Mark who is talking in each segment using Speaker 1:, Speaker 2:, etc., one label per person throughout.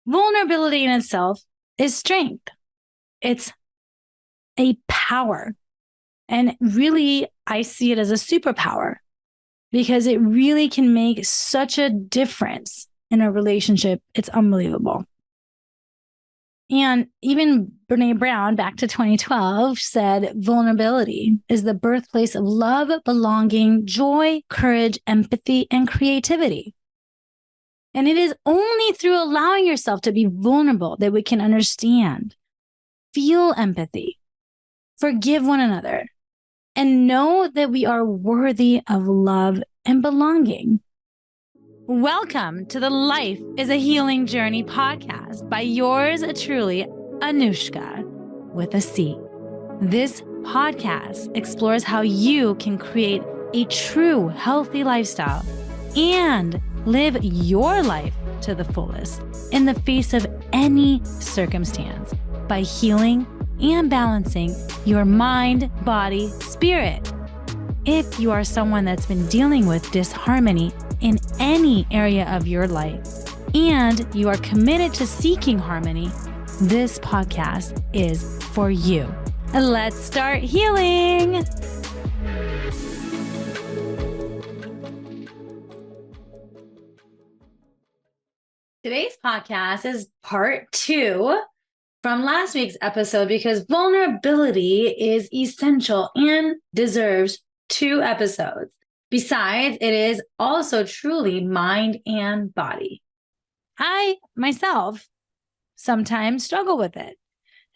Speaker 1: Vulnerability in itself is strength. It's a power. And really, I see it as a superpower because it really can make such a difference in a relationship. It's unbelievable. And even Brene Brown, back to 2012, said vulnerability is the birthplace of love, belonging, joy, courage, empathy, and creativity. And it is only through allowing yourself to be vulnerable that we can understand, feel empathy, forgive one another, and know that we are worthy of love and belonging. Welcome to the Life is a Healing Journey podcast by yours truly, Anuschka, with a C. This podcast explores how you can create a true healthy lifestyle and live your life to the fullest in the face of any circumstance by healing and balancing your mind, body, spirit. If you are someone that's been dealing with disharmony in any area of your life and you are committed to seeking harmony, this podcast is for you. Let's start healing. Today's podcast is part 2 from last week's episode because vulnerability is essential and deserves 2 episodes. Besides, it is also truly mind and body. I myself sometimes struggle with it.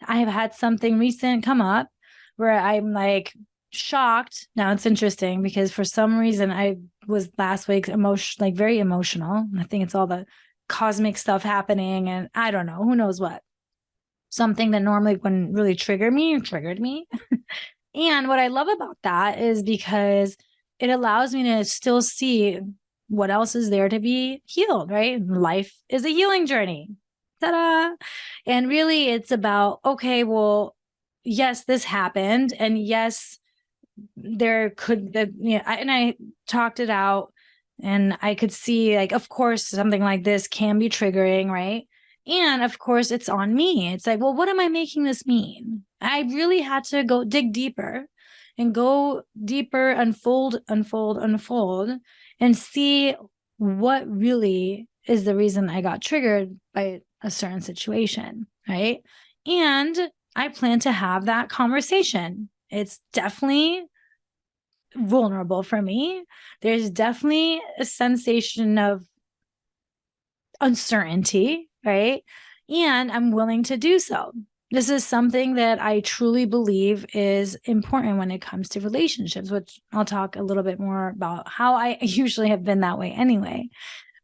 Speaker 1: I have had something recent come up where I'm like shocked. Now it's interesting because for some reason I was last week very emotional. I think it's all the cosmic stuff happening and I don't know, who knows what. Something that normally wouldn't really triggered me. And what I love about that is because it allows me to still see what else is there to be healed, right? Life is a healing journey. Ta-da! And really it's about, okay, well, yes, this happened. And yes, there could, and I talked it out and I could see like, of course, something like this can be triggering, right? And of course, it's on me. It's like, well, what am I making this mean? I really had to go dig deeper and go deeper, unfold, and see what really is the reason I got triggered by a certain situation, right? And I plan to have that conversation. It's definitely vulnerable for me. There's definitely a sensation of uncertainty, right? And I'm willing to do so. This is something that I truly believe is important when it comes to relationships, which I'll talk a little bit more about how I usually have been that way anyway.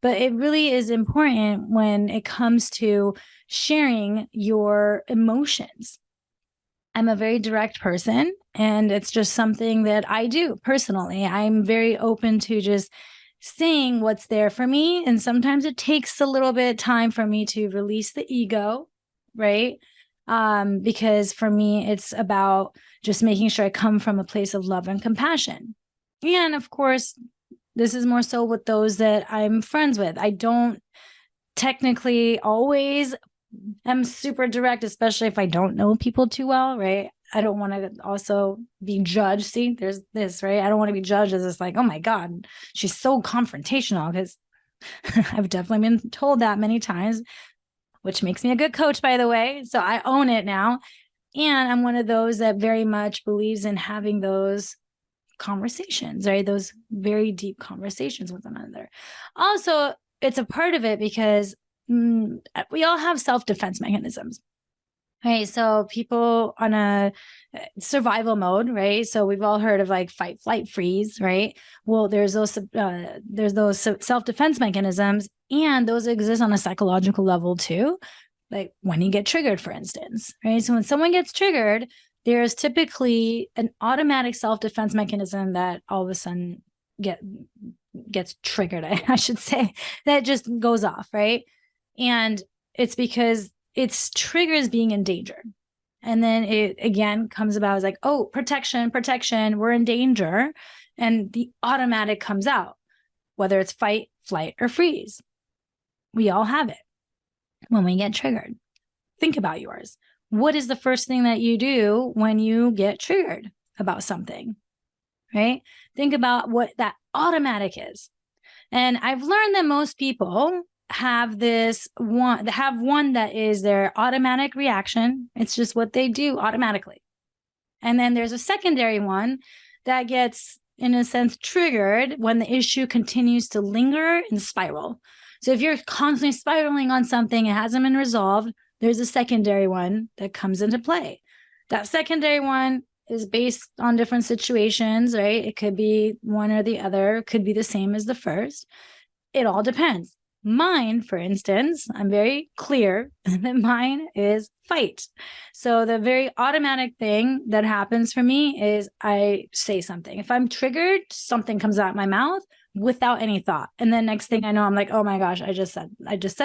Speaker 1: But it really is important when it comes to sharing your emotions. I'm a very direct person, and it's just something that I do personally. I'm very open to just saying what's there for me. And sometimes it takes a little bit of time for me to release the ego, right? Because for me, it's about just making sure I come from a place of love and compassion. And of course, this is more so with those that I'm friends with. I don't technically always am super direct, especially if I don't know people too well, right? I don't want to also be judged. See, there's this, right? I don't want to be judged as this like, oh my God, she's so confrontational, because I've definitely been told that many times, which makes me a good coach, by the way. So I own it now. And I'm one of those that very much believes in having those conversations, right? Those very deep conversations with one another. Also, it's a part of it because we all have self-defense mechanisms. Right. So people on a survival mode, right? So we've all heard of like fight, flight, freeze, right? Well, there's those self-defense mechanisms, and those exist on a psychological level too. Like when you get triggered, for instance, right? So when someone gets triggered, there's typically an automatic self-defense mechanism that all of a sudden gets triggered, I should say, that just goes off, right? And it's because it's triggers being in danger. And then it again comes about as like, oh, protection, we're in danger. And the automatic comes out, whether it's fight, flight, or freeze. We all have it. when we get triggered. Think about yours. What is the first thing that you do when you get triggered about something, right? Think about what that automatic is. And I've learned that most people have one that is their automatic reaction. It's just what they do automatically. And then there's a secondary one that gets, in a sense, triggered when the issue continues to linger and spiral. So if you're constantly spiraling on something, it hasn't been resolved, there's a secondary one that comes into play. That secondary one is based on different situations, right? It could be one or the other, it could be the same as the first. It all depends. Mine, for instance, I'm very clear that mine is fight. So the very automatic thing that happens for me is I say something. If I'm triggered, something comes out my mouth without any thought. And then next thing I know, I'm like, oh my gosh, I just said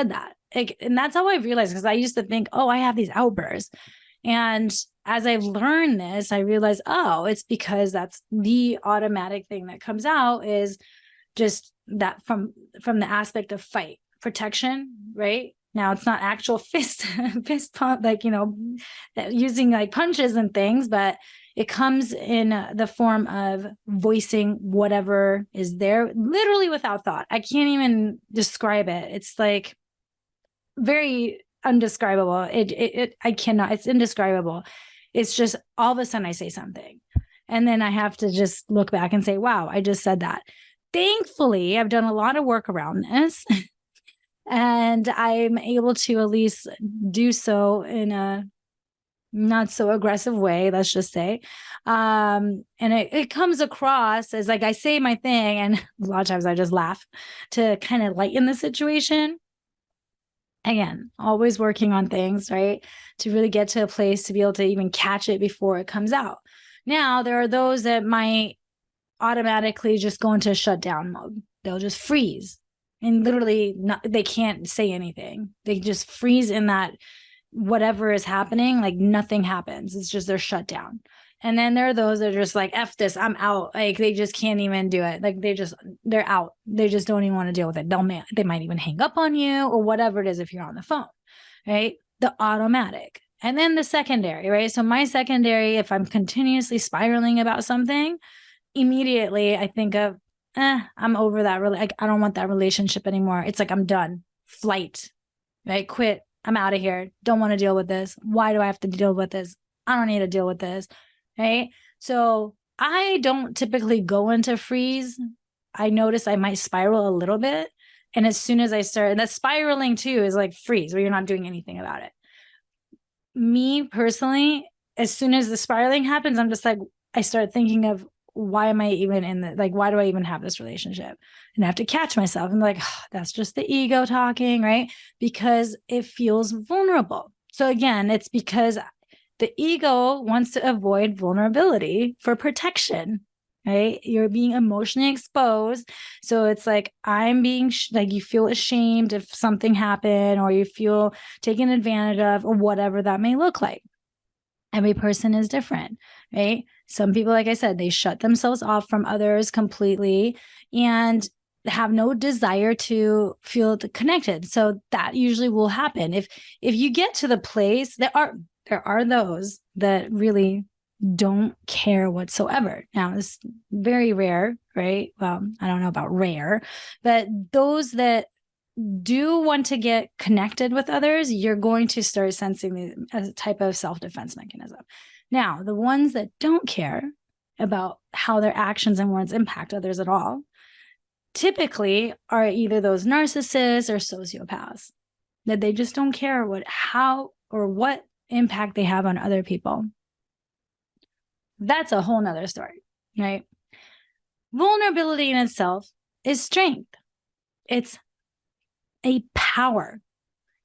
Speaker 1: that. And that's how I've realized, because I used to think, oh, I have these outbursts. And as I've learned this, I realized, oh, it's because that's the automatic thing that comes out, is just that from the aspect of fight, protection, right? Now it's not actual fist pump, like, using like punches and things, but it comes in the form of voicing whatever is there, literally without thought. I can't even describe it. It's like very undescribable. I cannot, it's indescribable. It's just all of a sudden I say something, and then I have to just look back and say, wow, I just said that. Thankfully, I've done a lot of work around this, and I'm able to at least do so in a not so aggressive way, let's just say. And it comes across as like I say my thing, and a lot of times I just laugh to kind of lighten the situation. Again, always working on things, right? To really get to a place to be able to even catch it before it comes out. Now, there are those that might automatically just go into shutdown mode. They'll just freeze, and literally they can't say anything. They just freeze in that whatever is happening, like nothing happens. It's just they're shut down. And then there are those that are just like, F this, I'm out. Like they just can't even do it. Like they're out. They just don't even want to deal with it. They might even hang up on you or whatever it is if you're on the phone, right? The automatic. And then the secondary, right? So my secondary, if I'm continuously spiraling about something, immediately I think of, I'm over that. Like, I don't want that relationship anymore. It's like, I'm done. Flight, right? Quit. I'm out of here. Don't want to deal with this. Why do I have to deal with this? I don't need to deal with this, right? So I don't typically go into freeze. I notice I might spiral a little bit. And as soon as I start, and that spiraling too is like freeze, where you're not doing anything about it. Me personally, as soon as the spiraling happens, I'm just like, I start thinking of, why am I even why do I even have this relationship? And I have to catch myself and like, oh, that's just the ego talking, right? Because it feels vulnerable. So again, it's because the ego wants to avoid vulnerability for protection, right? You're being emotionally exposed. So it's like, I'm being like, you feel ashamed if something happened, or you feel taken advantage of, or whatever that may look like. Every person is different, right? Some people, like I said, they shut themselves off from others completely and have no desire to feel connected. So that usually will happen. If you get to the place, there are those that really don't care whatsoever. Now, it's very rare, right? Well, I don't know about rare, but those that do want to get connected with others, you're going to start sensing a type of self-defense mechanism. Now, the ones that don't care about how their actions and words impact others at all typically are either those narcissists or sociopaths, that they just don't care how or what impact they have on other people. That's a whole nother story, right? Vulnerability in itself is strength. It's a power.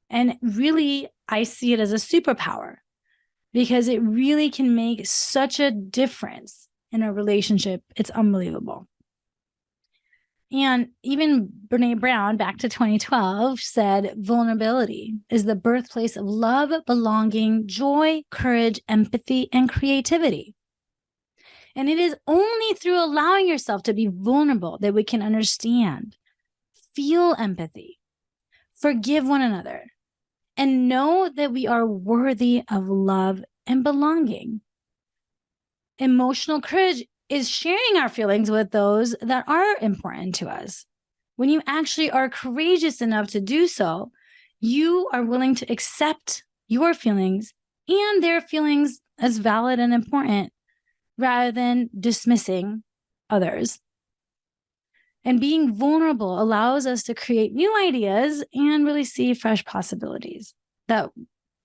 Speaker 1: And really, I see it as a superpower, because it really can make such a difference in a relationship. It's unbelievable. And even Brene Brown, back to 2012, said vulnerability is the birthplace of love, belonging, joy, courage, empathy, and creativity. And it is only through allowing yourself to be vulnerable that we can understand, feel empathy, forgive one another, and know that we are worthy of love and belonging. Emotional courage is sharing our feelings with those that are important to us. When you actually are courageous enough to do so, you are willing to accept your feelings and their feelings as valid and important rather than dismissing others. And being vulnerable allows us to create new ideas and really see fresh possibilities that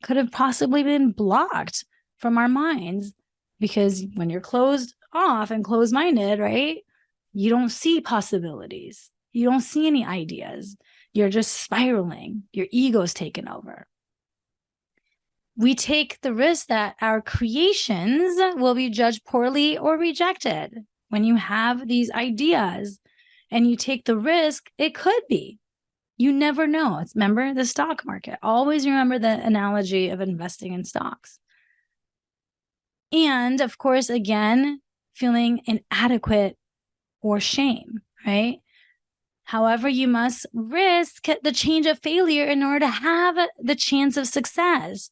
Speaker 1: could have possibly been blocked from our minds. Because when you're closed off and closed-minded, right, you don't see possibilities. You don't see any ideas. You're just spiraling. Your ego's taken over. We take the risk that our creations will be judged poorly or rejected. When you have these ideas and you take the risk, it could be. You never know. Remember the stock market. Always remember the analogy of investing in stocks. And of course, again, feeling inadequate or shame, right? However, you must risk the change of failure in order to have the chance of success.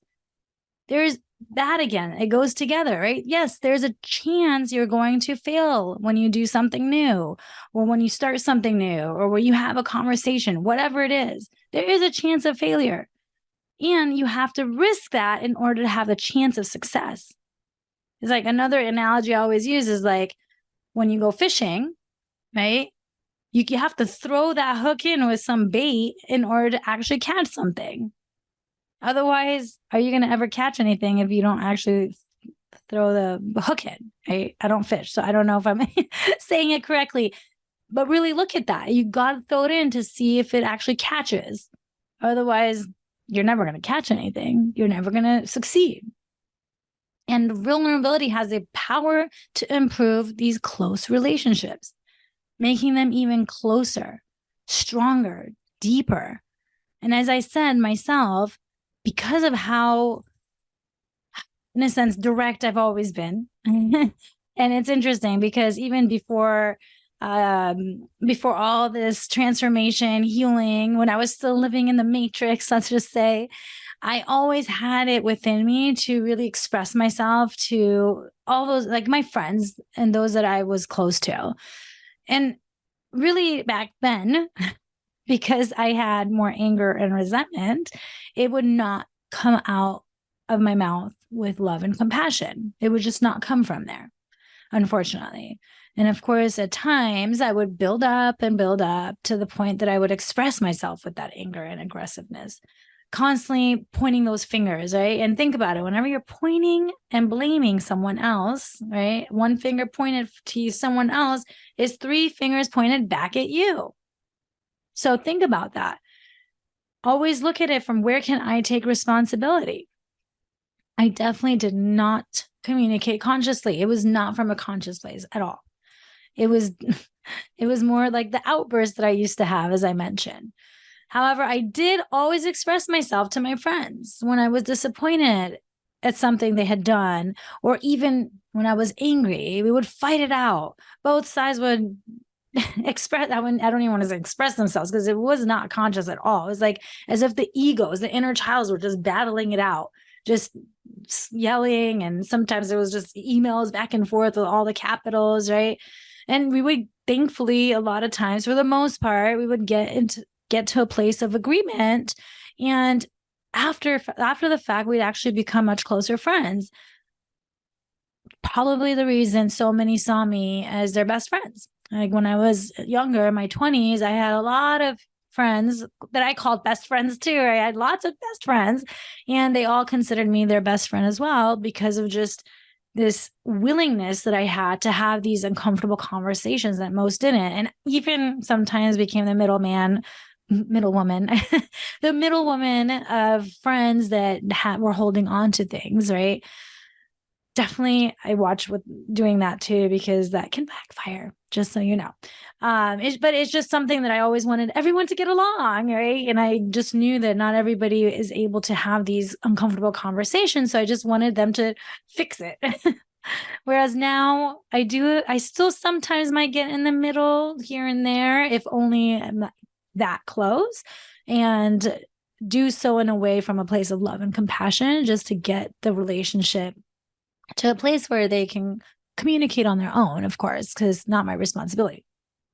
Speaker 1: There's that again. It goes together, right? Yes, there's a chance you're going to fail when you do something new, or when you start something new, or when you have a conversation, whatever it is. There is a chance of failure. And you have to risk that in order to have a chance of success. It's like another analogy I always use is like when you go fishing, right? You have to throw that hook in with some bait in order to actually catch something. Otherwise, are you going to ever catch anything if you don't actually throw the hook in, right? I don't fish, so I don't know if I'm saying it correctly. But really look at that. You got to throw it in to see if it actually catches. Otherwise, you're never going to catch anything. You're never going to succeed. And vulnerability has the power to improve these close relationships, making them even closer, stronger, deeper. And as I said myself, because of how, in a sense, direct I've always been. And it's interesting because even before all this transformation, healing, when I was still living in the matrix, let's just say, I always had it within me to really express myself to all those, like my friends and those that I was close to. And really back then, because I had more anger and resentment, it would not come out of my mouth with love and compassion. It would just not come from there, unfortunately. And of course, at times I would build up to the point that I would express myself with that anger and aggressiveness, constantly pointing those fingers, right? And think about it. Whenever you're pointing and blaming someone else, right? One finger pointed to someone else is 3 fingers pointed back at you. So think about that. Always look at it from where can I take responsibility? I definitely did not communicate consciously. It was not from a conscious place at all. It was more like the outburst that I used to have, as I mentioned. However, I did always express myself to my friends when I was disappointed at something they had done, or even when I was angry. We would fight it out. Both sides would express that. I don't even want to say express themselves, because it was not conscious at all. It was like as if the egos, the inner childs, were just battling it out, just yelling. And sometimes it was just emails back and forth with all the capitals, right? And we would, thankfully, a lot of times, for the most part, we would get to a place of agreement. And after the fact, we'd actually become much closer friends. Probably the reason so many saw me as their best friends. Like when I was younger, in my 20s, I had a lot of friends that I called best friends too. I had lots of best friends, and they all considered me their best friend as well, because of just this willingness that I had to have these uncomfortable conversations that most didn't. And even sometimes became the middle woman, the middle woman of friends that were holding on to things, right? Definitely, I watch with doing that too, because that can backfire, just so you know. But it's just something that I always wanted everyone to get along, right? And I just knew that not everybody is able to have these uncomfortable conversations. So I just wanted them to fix it. Whereas now I still sometimes might get in the middle here and there, if only I'm that close. And do so in a way from a place of love and compassion, just to get the relationship to a place where they can communicate on their own, of course, because it's not my responsibility.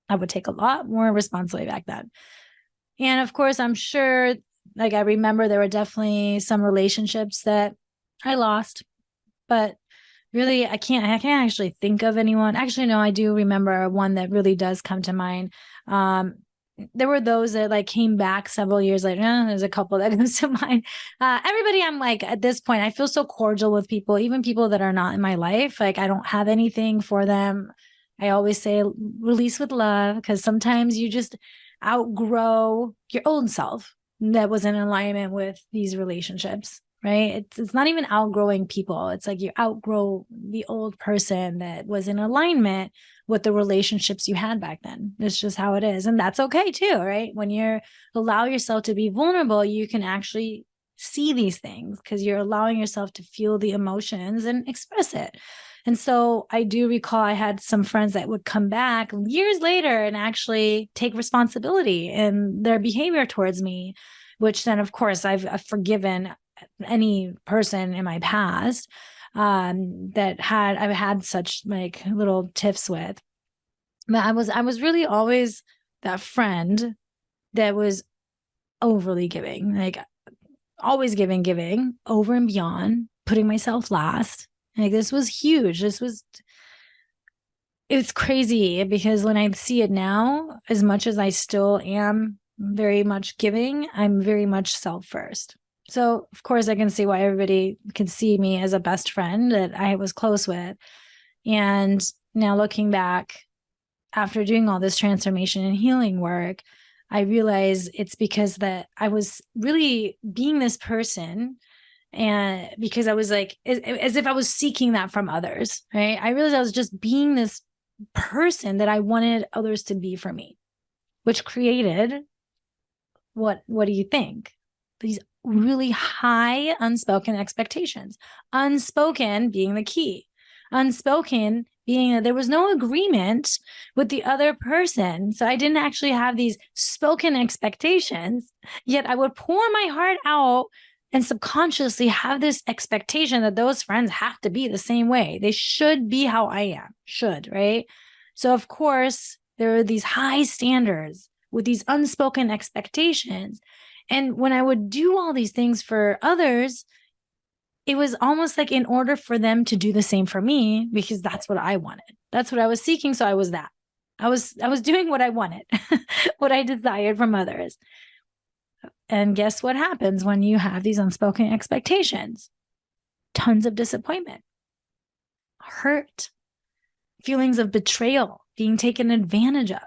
Speaker 1: I would take a lot more responsibility back then. And of course, I'm sure, like, I remember there were definitely some relationships that I lost, but really, I can't actually think of anyone. Actually, no, I do remember one that really does come to mind. There were those that like came back several years later. There's a couple that comes to mind. Everybody, I'm like, at this point, I feel so cordial with people, even people that are not in my life. Like, I don't have anything for them. I always say release with love, because sometimes you just outgrow your old self that was in alignment with these relationships, right? It's not even outgrowing people. It's like you outgrow the old person that was in alignment with the relationships you had back then. It's just how it is. And that's okay too, right? When you allow yourself to be vulnerable, you can actually see these things because you're allowing yourself to feel the emotions and express it. And so I do recall I had some friends that would come back years later and actually take responsibility in their behavior towards me, which then, of course, I've forgiven any person in my past that I've had such like little tiffs with. But I was really always that friend that was overly giving, like always giving over and beyond, putting myself last. Like this was huge. It's crazy because when I see it now, as much as I still am very much giving, I'm very much self first. So of course I can see why everybody can see me as a best friend that I was close with. And now looking back after doing all this transformation and healing work, I realize it's because that I was really being this person, and because I was like, as if I was seeking that from others, right? I realized I was just being this person that I wanted others to be for me, which created what do you think? These really high unspoken expectations. Unspoken being the key. Unspoken being that there was no agreement with the other person. So I didn't actually have these spoken expectations, yet I would pour my heart out and subconsciously have this expectation that those friends have to be the same way. They should be how I am, right? So of course, there are these high standards with these unspoken expectations. And when I would do all these things for others, it was almost like in order for them to do the same for me, because that's what I wanted. That's what I was seeking. So I was that. I was doing what I wanted, what I desired from others. And guess what happens when you have these unspoken expectations? Tons of disappointment, hurt, feelings of betrayal, being taken advantage of.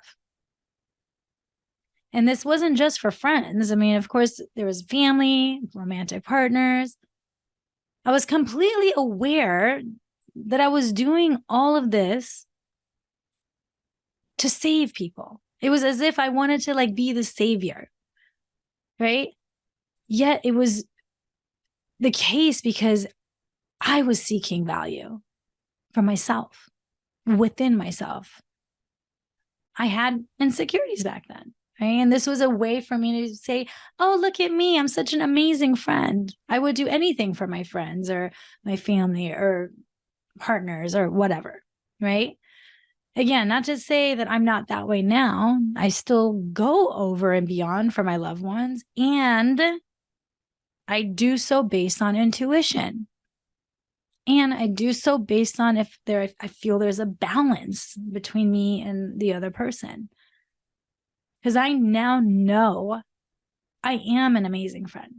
Speaker 1: And this wasn't just for friends. I mean, of course, there was family, romantic partners. I was completely aware that I was doing all of this to save people. It was as if I wanted to like be the savior, right? Yet it was the case because I was seeking value for myself, within myself. I had insecurities back then. Right? And this was a way for me to say, oh, look at me. I'm such an amazing friend. I would do anything for my friends or my family or partners or whatever. Right? Again, not to say that I'm not that way now. I still go over and beyond for my loved ones. And I do so based on intuition. And I do so based on if I feel there's a balance between me and the other person. Because I now know I am an amazing friend.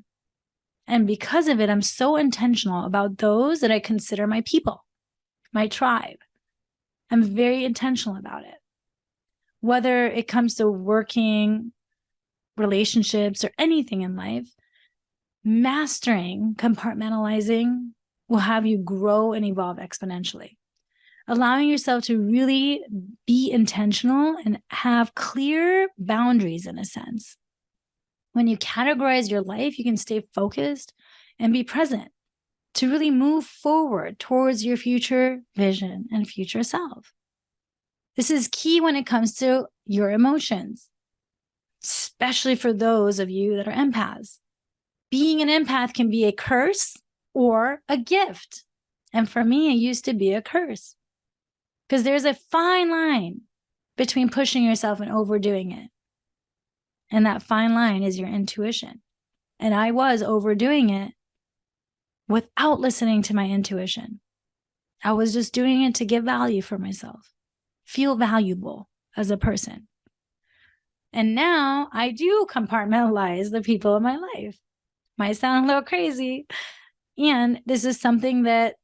Speaker 1: And because of it, I'm so intentional about those that I consider my people, my tribe. I'm very intentional about it. Whether it comes to working, relationships, or anything in life, mastering compartmentalizing will have you grow and evolve exponentially. Allowing yourself to really be intentional and have clear boundaries in a sense. When you categorize your life, you can stay focused and be present to really move forward towards your future vision and future self. This is key when it comes to your emotions, especially for those of you that are empaths. being an empath can be a curse or a gift. And for me, it used to be a curse because there's a fine line between pushing yourself and overdoing it. And that fine line is your intuition. And I was overdoing it without listening to my intuition. I was just doing it to give value for myself, feel valuable as a person. And now I do compartmentalize the people in my life. Might sound a little crazy. And this is something that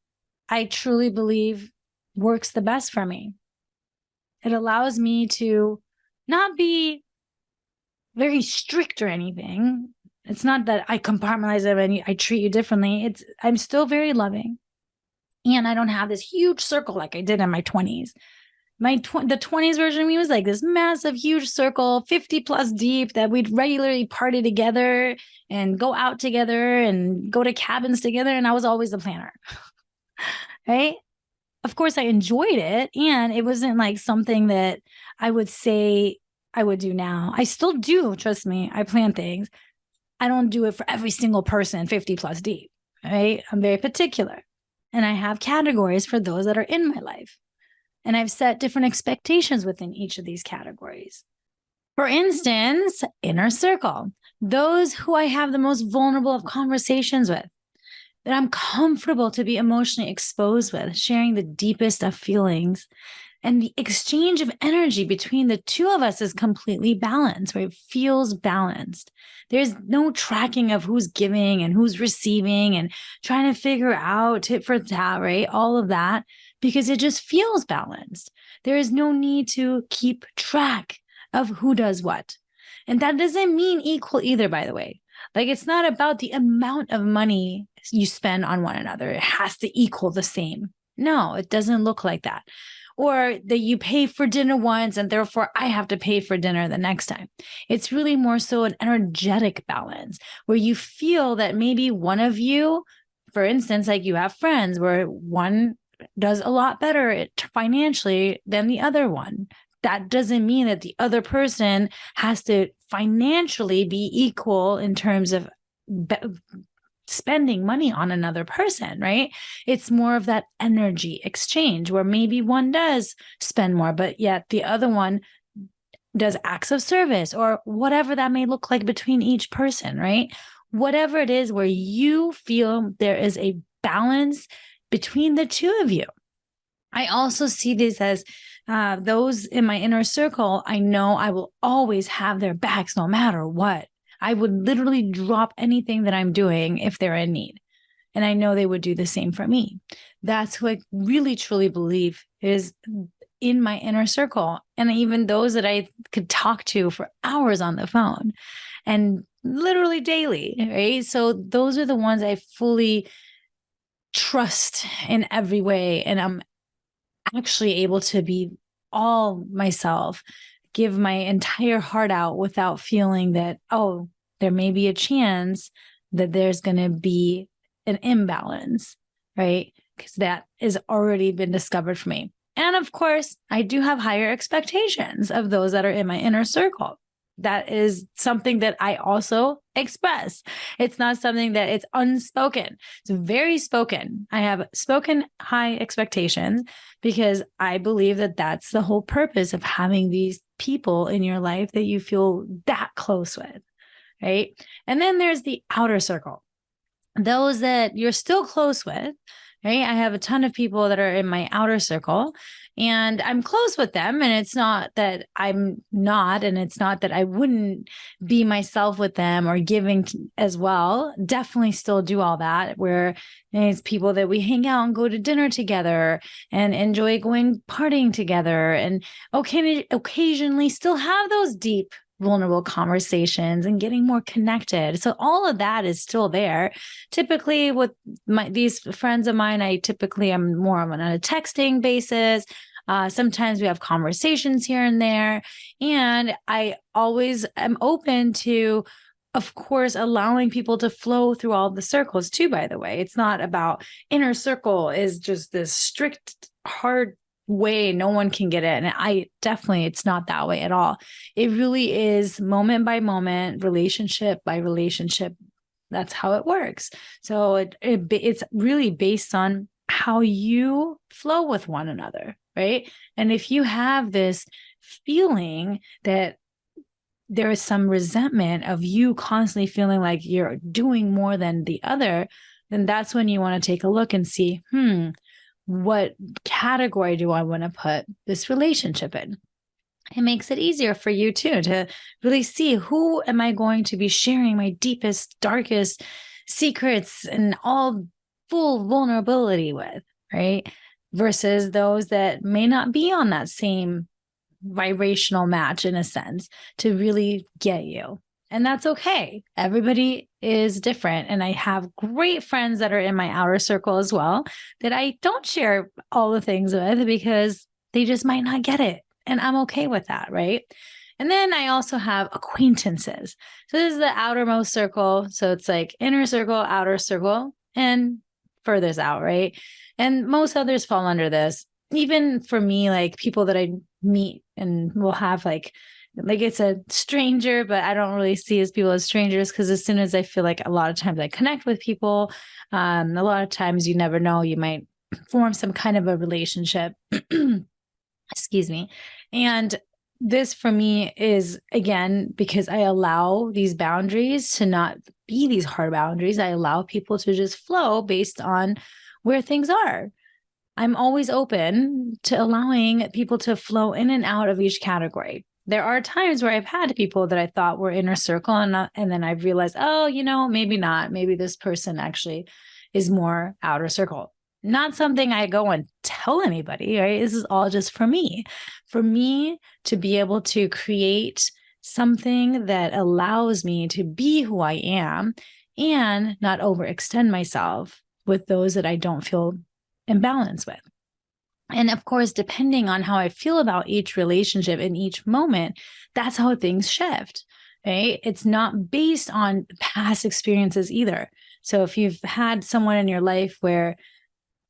Speaker 1: I truly believe works the best for me. It allows me to not be very strict or anything. It's not that I compartmentalize it and I treat you differently. I'm still very loving. And I don't have this huge circle like I did in my 20s. The 20s version of me was like this massive, huge circle, 50 plus deep, that we'd regularly party together and go out together and go to cabins together. And I was always the planner, right? Of course, I enjoyed it. And it wasn't like something that I would say I would do now. I still do, trust me, I plan things. I don't do it for every single person 50 plus deep, right? I'm very particular. And I have categories for those that are in my life. And I've set different expectations within each of these categories. For instance, inner circle, those who I have the most vulnerable of conversations with, that I'm comfortable to be emotionally exposed with, sharing the deepest of feelings. And the exchange of energy between the two of us is completely balanced, where it feels balanced. There's no tracking of who's giving and who's receiving and trying to figure out tit for tat, right? All of that, because it just feels balanced. There is no need to keep track of who does what. And that doesn't mean equal either, by the way. Like, it's not about the amount of money you spend on one another. It has to equal the same. No, it doesn't look like that. Or that you pay for dinner once and therefore I have to pay for dinner the next time. It's really more so an energetic balance where you feel that maybe one of you, for instance, like you have friends where one does a lot better financially than the other one. That doesn't mean that the other person has to financially be equal in terms of spending money on another person, right? It's more of that energy exchange where maybe one does spend more, but yet the other one does acts of service or whatever that may look like between each person, right? Whatever it is where you feel there is a balance between the two of you. I also see this as those in my inner circle, I know I will always have their backs no matter what. I would literally drop anything that I'm doing if they're in need. And I know they would do the same for me. That's who I really, truly believe is in my inner circle. And even those that I could talk to for hours on the phone and literally daily, right? So those are the ones I fully trust in every way. And I'm actually able to be all myself, give my entire heart out without feeling that, oh, there may be a chance that there's going to be an imbalance, right? Because that has already been discovered for me. And of course, I do have higher expectations of those that are in my inner circle. That is something that I also express. It's not something that it's unspoken. It's very spoken. I have spoken high expectations because I believe that that's the whole purpose of having these people in your life that you feel that close with, right? And then there's the outer circle, those that you're still close with, right? I have a ton of people that are in my outer circle and I'm close with them. And it's not that I'm not, and it's not that I wouldn't be myself with them or giving as well. Definitely still do all that, where it's people that we hang out and go to dinner together and enjoy going partying together. And occasionally still have those deep, vulnerable conversations and getting more connected. So all of that is still there. Typically with these friends of mine, I typically am more on a texting basis. Sometimes we have conversations here and there. And I always am open to, of course, allowing people to flow through all the circles too, by the way. It's not about inner circle is just this strict, hard way no one can get in. And it's not that way at all. It really is moment by moment, relationship by relationship That's how it works. So it's really based on how you flow with one another, right? And if you have this feeling that there is some resentment of you constantly feeling like you're doing more than the other, then that's when you want to take a look and see, what category do I want to put this relationship in? It makes it easier for you too to really see, who am I going to be sharing my deepest, darkest secrets and all full vulnerability with, right? Versus those that may not be on that same vibrational match, in a sense, to really get you. And that's okay. Everybody is different. And I have great friends that are in my outer circle as well that I don't share all the things with, because they just might not get it. And I'm okay with that, right? And then I also have acquaintances. So this is the outermost circle. So it's like inner circle, outer circle, and furthest out, right? And most others fall under this. Even for me, like people that I meet and will have like it's a stranger, but I don't really see as people as strangers, because as soon as I feel like a lot of times I connect with people, a lot of times you never know, you might form some kind of a relationship. Excuse me. And this for me is, again, because I allow these boundaries to not be these hard boundaries. I allow people to just flow based on where things are. I'm always open to allowing people to flow in and out of each category. There are times where I've had people that I thought were inner circle, and then I've realized, oh, maybe not. Maybe this person actually is more outer circle. Not something I go and tell anybody, right? This is all just for me to be able to create something that allows me to be who I am and not overextend myself with those that I don't feel in balance with. And of course, depending on how I feel about each relationship in each moment, that's how things shift, right? It's not based on past experiences either. So if you've had someone in your life where,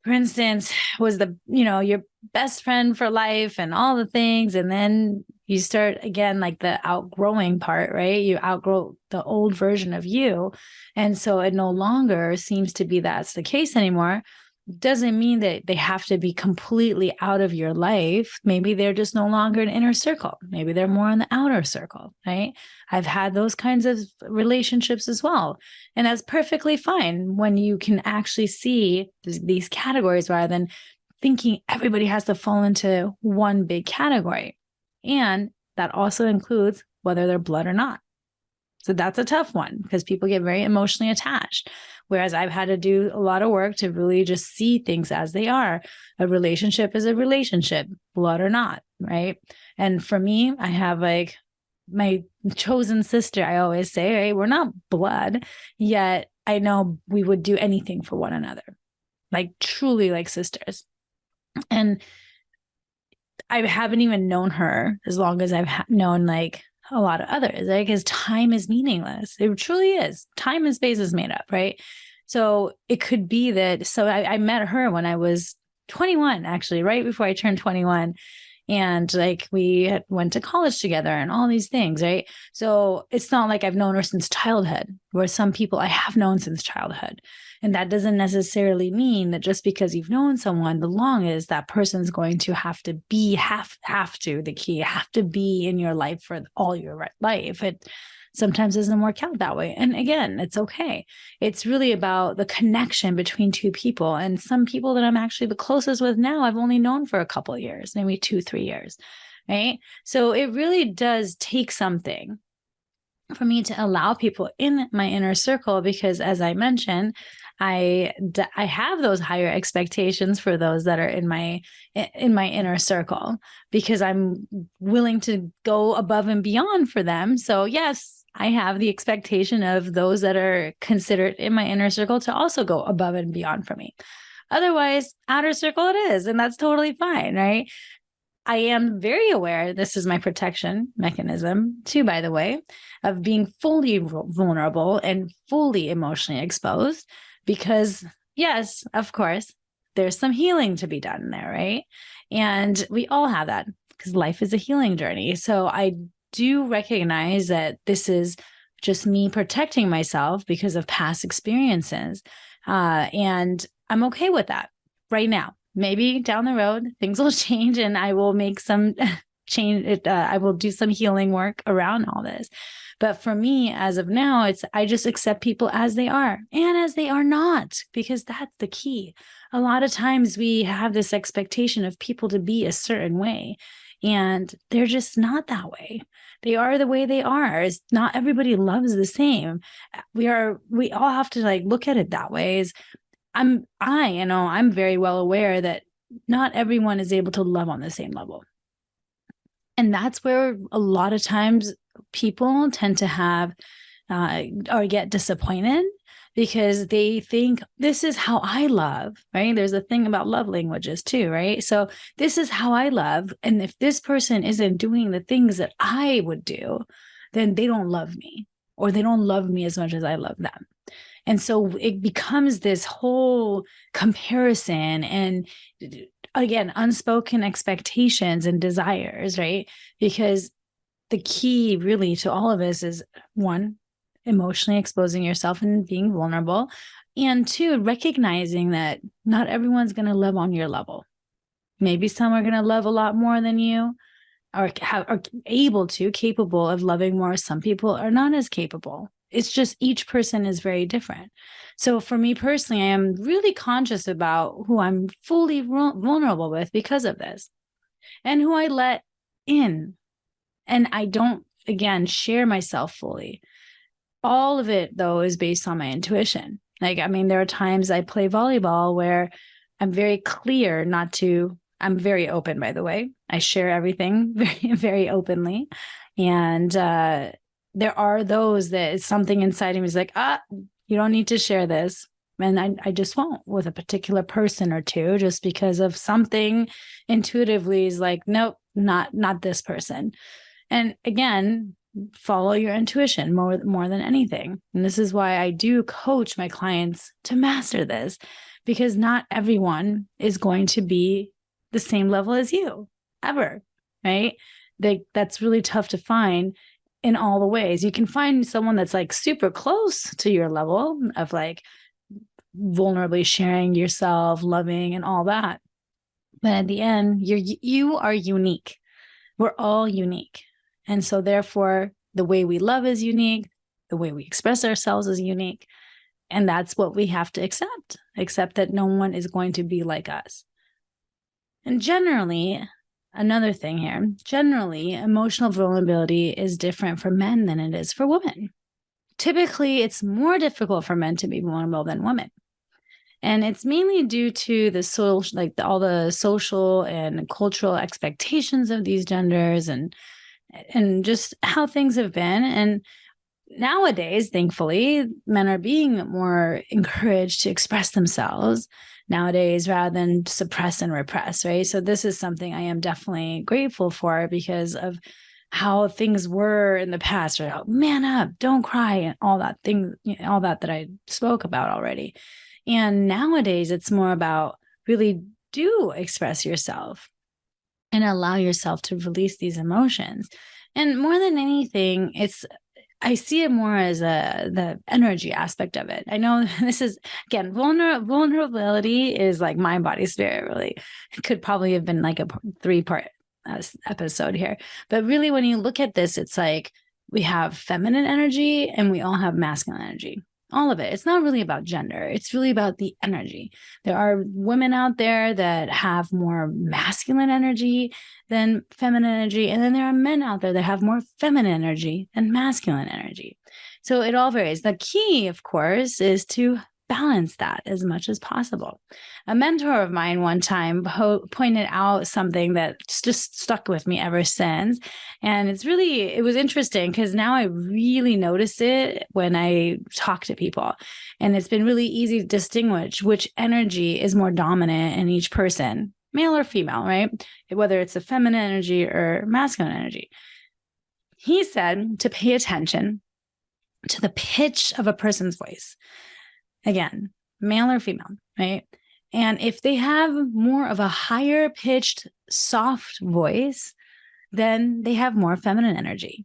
Speaker 1: for instance, was your best friend for life and all the things, and then you start again, like the outgrowing part, right? You outgrow the old version of you. And so it no longer seems to be that's the case anymore. Doesn't mean that they have to be completely out of your life. Maybe they're just no longer an inner circle. Maybe they're more in the outer circle, right? I've had those kinds of relationships as well. And that's perfectly fine when you can actually see these categories rather than thinking everybody has to fall into one big category. And that also includes whether they're blood or not. So that's a tough one, because people get very emotionally attached. Whereas I've had to do a lot of work to really just see things as they are. A relationship is a relationship, blood or not, right? And for me, I have like my chosen sister, I always say, right? We're not blood, yet I know we would do anything for one another, like truly like sisters. And I haven't even known her as long as I've known like a lot of others, right? Because time is meaningless. It truly is. Time and space is made up, right? So it could be that. So I met her when I was 21, actually, right before I turned 21. And like we went to college together and all these things, right? So it's not like I've known her since childhood, where some people I have known since childhood. And that doesn't necessarily mean that just because you've known someone the longest, that person's going to have to be, have to be in your life for all your life. It sometimes doesn't work out that way. And again, it's okay. It's really about the connection between two people. And some people that I'm actually the closest with now, I've only known for a couple of years, maybe 2-3 years, right? So it really does take something for me to allow people in my inner circle, because as I mentioned, I have those higher expectations for those that are in my inner circle, because I'm willing to go above and beyond for them. So yes, I have the expectation of those that are considered in my inner circle to also go above and beyond for me. Otherwise, outer circle it is, and that's totally fine, right? I am very aware, this is my protection mechanism too, by the way, of being fully vulnerable and fully emotionally exposed, because yes, of course, there's some healing to be done there, right? And we all have that, because life is a healing journey. So I do recognize that this is just me protecting myself because of past experiences. And I'm okay with that right now. Maybe down the road, things will change and I will make some change. I will do some healing work around all this. But for me, as of now, I just accept people as they are and as they are not, because that's the key. A lot of times we have this expectation of people to be a certain way, and they're just not that way. They are the way they are. It's not everybody loves the same. We all have to like look at it that way. I'm very well aware that not everyone is able to love on the same level. And that's where a lot of times people tend to have or get disappointed, because they think this is how I love, right? There's a thing about love languages too, right? So this is how I love. And if this person isn't doing the things that I would do, then they don't love me, or they don't love me as much as I love them. And so it becomes this whole comparison and, again, unspoken expectations and desires, right? Because the key really to all of this is, one, emotionally exposing yourself and being vulnerable. And two, recognizing that not everyone's going to love on your level. Maybe some are going to love a lot more than you, or are capable of loving more. Some people are not as capable. It's just each person is very different. So for me personally, I am really conscious about who I'm fully vulnerable with because of this, and who I let in. And I don't, again, share myself fully. All of it, though, is based on my intuition. Like, I mean, there are times I play volleyball where I'm very clear not to. I'm very open, by the way. I share everything very, very openly. And there are those that it's something inside of me is like, you don't need to share this. And I just won't with a particular person or two, just because of something intuitively is like, nope, not this person. And again, follow your intuition more than anything. And this is why I do coach my clients to master this, because not everyone is going to be the same level as you ever, right? That's really tough to find in all the ways. You can find someone that's like super close to your level of like vulnerably sharing yourself, loving, and all that. But at the end, you are unique. We're all unique. And so therefore, the way we love is unique. The way we express ourselves is unique. And that's what we have to accept that no one is going to be like us. And generally, another thing here, generally, emotional vulnerability is different for men than it is for women. Typically, it's more difficult for men to be vulnerable than women. And it's mainly due to the social, all the social and cultural expectations of these genders and just how things have been. And nowadays, thankfully, men are being more encouraged to express themselves nowadays rather than suppress and repress, right? So this is something I am definitely grateful for because of how things were in the past, or man up, don't cry, and all that thing, all that I spoke about already. And nowadays, it's more about really do express yourself and allow yourself to release these emotions. And more than anything, I see it more as the energy aspect of it. I know this is, again, vulnerability is like mind, body, spirit, really. It could probably have been like a 3-part episode here. But really, when you look at this, it's like we have feminine energy and we all have masculine energy. All of it. It's not really about gender. It's really about the energy. There are women out there that have more masculine energy than feminine energy. And then there are men out there that have more feminine energy than masculine energy. So it all varies. The key, of course, is to balance that as much as possible. A mentor of mine one time pointed out something that just stuck with me ever since. And it was interesting because now I really notice it when I talk to people. And it's been really easy to distinguish which energy is more dominant in each person, male or female, right? Whether it's a feminine energy or masculine energy. He said to pay attention to the pitch of a person's voice. Again, male or female, right? And if they have more of a higher pitched, soft voice, then they have more feminine energy.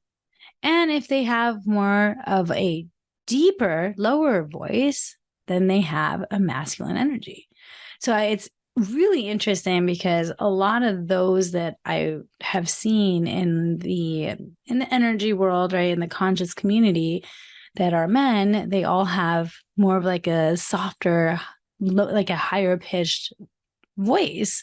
Speaker 1: And if they have more of a deeper, lower voice, then they have a masculine energy. So it's really interesting because a lot of those that I have seen in the energy world, right, in the conscious community that are men, they all have more of like a softer, like a higher pitched voice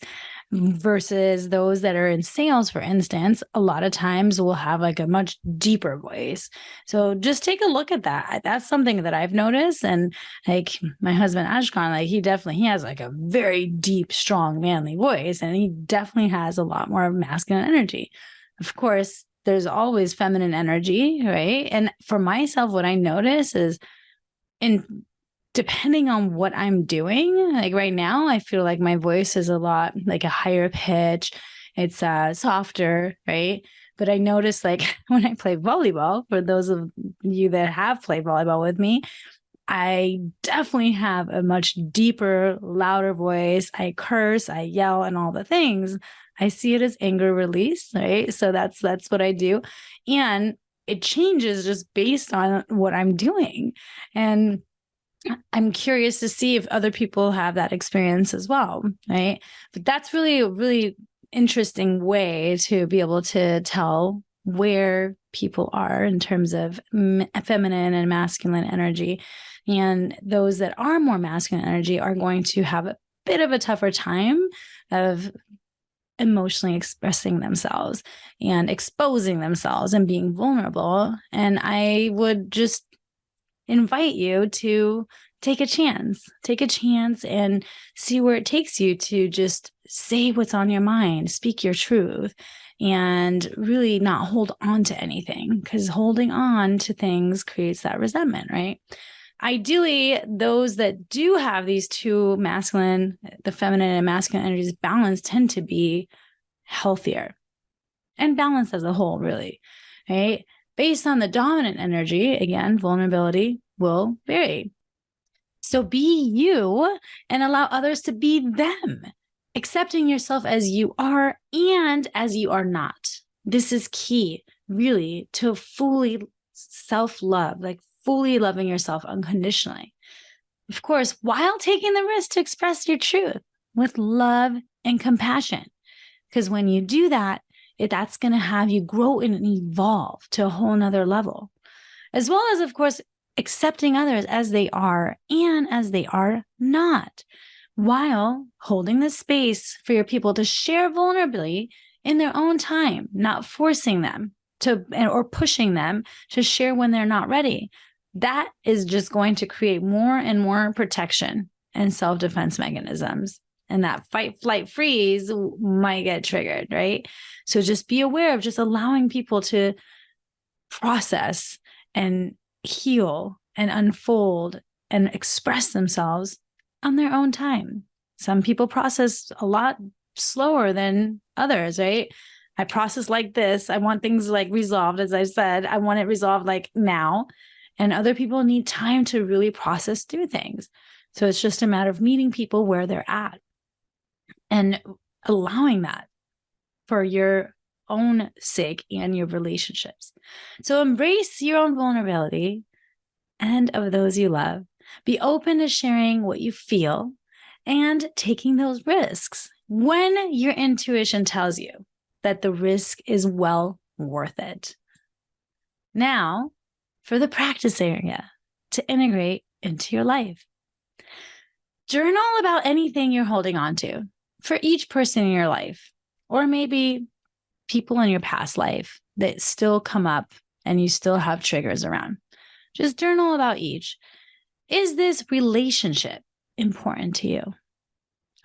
Speaker 1: versus those that are in sales, for instance, a lot of times will have like a much deeper voice. So just take a look at that. That's something that I've noticed. And like my husband, Anuschka, like he has like a very deep, strong, manly voice, and he definitely has a lot more masculine energy. Of course, there's always feminine energy, right? And for myself, what I notice is depending on what I'm doing, like right now, I feel like my voice is a lot like a higher pitch. It's softer, right? But I notice like when I play volleyball, for those of you that have played volleyball with me, I definitely have a much deeper, louder voice. I curse, I yell, and all the things. I see it as anger release, right? So that's what I do. And it changes just based on what I'm doing. And I'm curious to see if other people have that experience as well, right? But that's really a really interesting way to be able to tell where people are in terms of feminine and masculine energy. And those that are more masculine energy are going to have a bit of a tougher time of emotionally expressing themselves and exposing themselves and being vulnerable. And I would just invite you to take a chance and see where it takes you to just say what's on your mind, speak your truth, and really not hold on to anything, because holding on to things creates that resentment, right? Ideally, those that do have these two masculine, the feminine and masculine energies balanced, tend to be healthier and balanced as a whole, really, right? Based on the dominant energy, again, vulnerability will vary. So be you and allow others to be them, accepting yourself as you are and as you are not. This is key, really, to fully self-love, like fully loving yourself unconditionally. Of course, while taking the risk to express your truth with love and compassion. Because when you do that, that's going to have you grow and evolve to a whole nother level, as well as, of course, accepting others as they are and as they are not, while holding the space for your people to share vulnerably in their own time, not forcing them to or pushing them to share when they're not ready. That is just going to create more and more protection and self-defense mechanisms. And that fight, flight, freeze might get triggered, right? So just be aware of just allowing people to process and heal and unfold and express themselves on their own time. Some people process a lot slower than others, right? I process like this. I want things like resolved, as I said. I want it resolved like now. And other people need time to really process through things. So it's just a matter of meeting people where they're at and allowing that for your own sake and your relationships. So embrace your own vulnerability and of those you love. Be open to sharing what you feel and taking those risks when your intuition tells you that the risk is well worth it. Now, for the practice area to integrate into your life. Journal about anything you're holding on to for each person in your life, or maybe people in your past life that still come up and you still have triggers around. Just journal about each. Is this relationship important to you?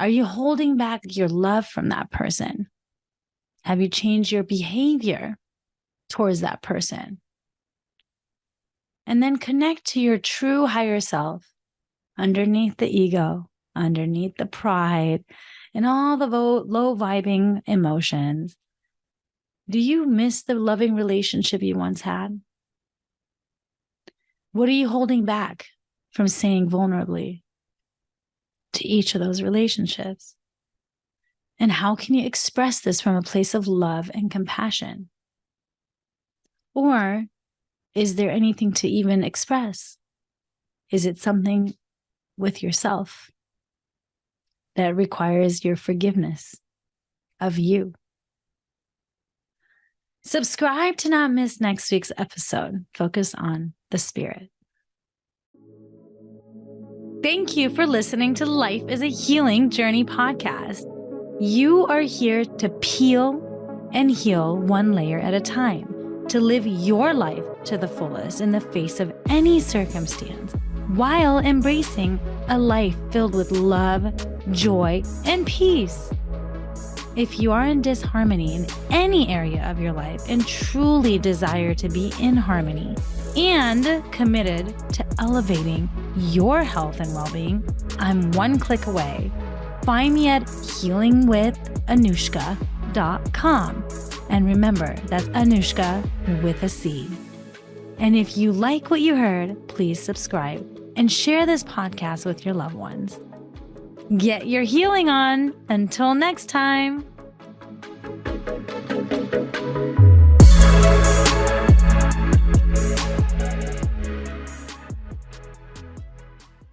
Speaker 1: Are you holding back your love from that person? Have you changed your behavior towards that person? And then connect to your true higher self underneath the ego, underneath the pride, and all the low vibing emotions. Do you miss the loving relationship you once had? What are you holding back from saying vulnerably to each of those relationships? And how can you express this from a place of love and compassion? Or Is there anything to even express? Is it something with yourself that requires your forgiveness of you? Subscribe to not miss next week's episode. Focus on the spirit. Thank you for listening to Life is a Healing Journey podcast. You are here to peel and heal one layer at a time, to live your life to the fullest in the face of any circumstance, while embracing a life filled with love, joy, and peace. If you are in disharmony in any area of your life and truly desire to be in harmony and committed to elevating your health and well-being, I'm one click away. Find me at healingwithanuschka.com. And remember, that's Anuschka with a C. And if you like what you heard, please subscribe and share this podcast with your loved ones. Get your healing on. Until next time.